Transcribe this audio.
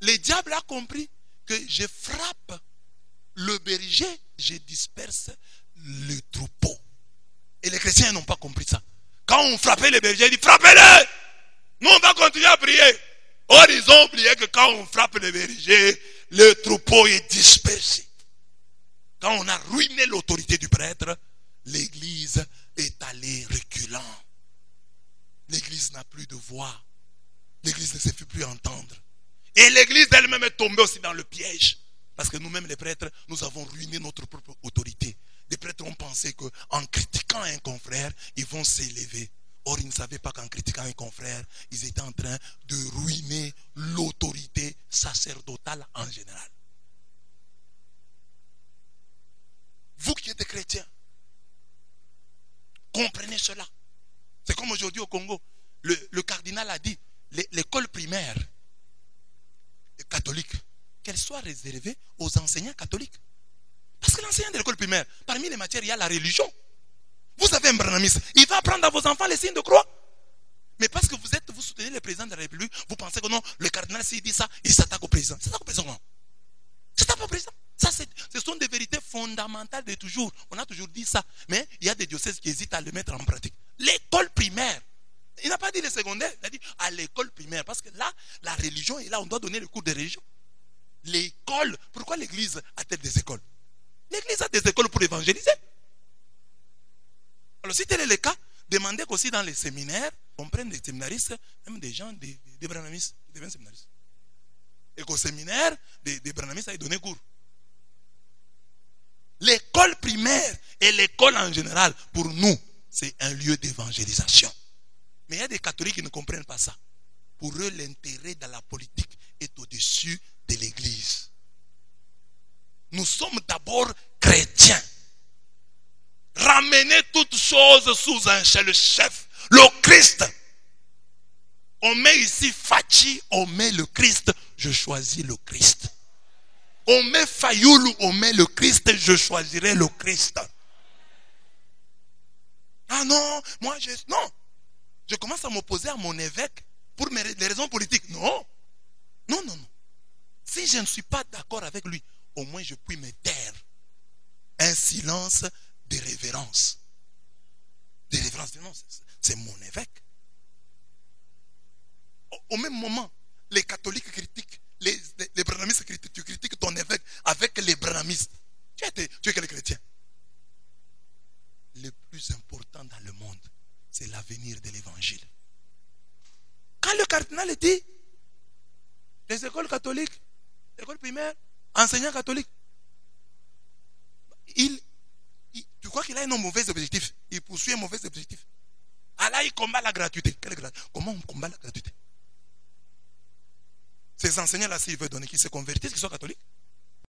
le diable a compris que je frappe le berger, je disperse le troupeau. Et les chrétiens n'ont pas compris ça. Quand on frappait les bergers, ils disent frappez-les. Nous, on va continuer à prier. Or, ils ont oublié que quand on frappe les bergers, le troupeau est dispersé. Quand on a ruiné l'autorité du prêtre, l'église est allée reculant. L'église n'a plus de voix. L'église ne se fait plus entendre. Et l'église elle-même est tombée aussi dans le piège. Parce que nous-mêmes, les prêtres, nous avons ruiné notre propre autorité. Les prêtres ont pensé qu'en critiquant un confrère, ils vont s'élever. Or, ils ne savaient pas qu'en critiquant un confrère, ils étaient en train de ruiner l'autorité sacerdotale en général. Vous qui êtes des chrétiens, comprenez cela. C'est comme aujourd'hui au Congo. Le cardinal a dit, l'école primaire catholique, qu'elle soit réservée aux enseignants catholiques. Parce que l'enseignant de l'école primaire, parmi les matières, il y a la religion. Vous avez un branamiste, il va apprendre à vos enfants les signes de croix. Mais parce que vous soutenez le président de la République, vous pensez que non, le cardinal, s'il dit ça, il s'attaque au président. C'est ça au président. C'est ça au président. Ça, ce sont des vérités fondamentales de toujours. On a toujours dit ça. Mais il y a des diocèses qui hésitent à le mettre en pratique. L'école primaire. Il n'a pas dit le secondaire, il a dit à l'école primaire. Parce que là, la religion est là, on doit donner le cours de religion. L'école, pourquoi l'église a-t-elle des écoles? L'église a des écoles pour évangéliser. Alors si tel est le cas, demandez qu'aussi dans les séminaires, on prenne des séminaristes, même des gens, des branamistes, qui deviennent séminaristes. Et qu'au séminaire, des branamistes aillent donner cours. L'école primaire et l'école en général, pour nous, c'est un lieu d'évangélisation. Mais il y a des catholiques qui ne comprennent pas ça. Pour eux, l'intérêt dans la politique est au-dessus de l'église. Nous sommes d'abord chrétiens. Ramenez toutes choses sous un seul chef, le Christ. On met ici Fachi, on met le Christ, je choisis le Christ. On met Fayoulou, on met le Christ, je choisirai le Christ. Ah non, moi non. Je commence à m'opposer à mon évêque pour des raisons politiques. Non. Non, non, non. Si je ne suis pas d'accord avec lui, au moins je puis me taire. Un silence de révérence. De révérence. Non, c'est mon évêque. Au même moment, les catholiques critiquent, les branamistes critiquent, tu critiques ton évêque avec les branamistes. Tu es quel chrétien? Le plus important dans le monde, c'est l'avenir de l'évangile. Quand le cardinal dit, les écoles catholiques, l'école primaire, enseignants catholiques, tu crois qu'il a un mauvais objectif? Il poursuit un mauvais objectif. Ah là, il combat la gratuité. Comment on combat la gratuité? Ces enseignants-là, s'ils veulent donner, qu'ils se convertissent, qu'ils soient catholiques.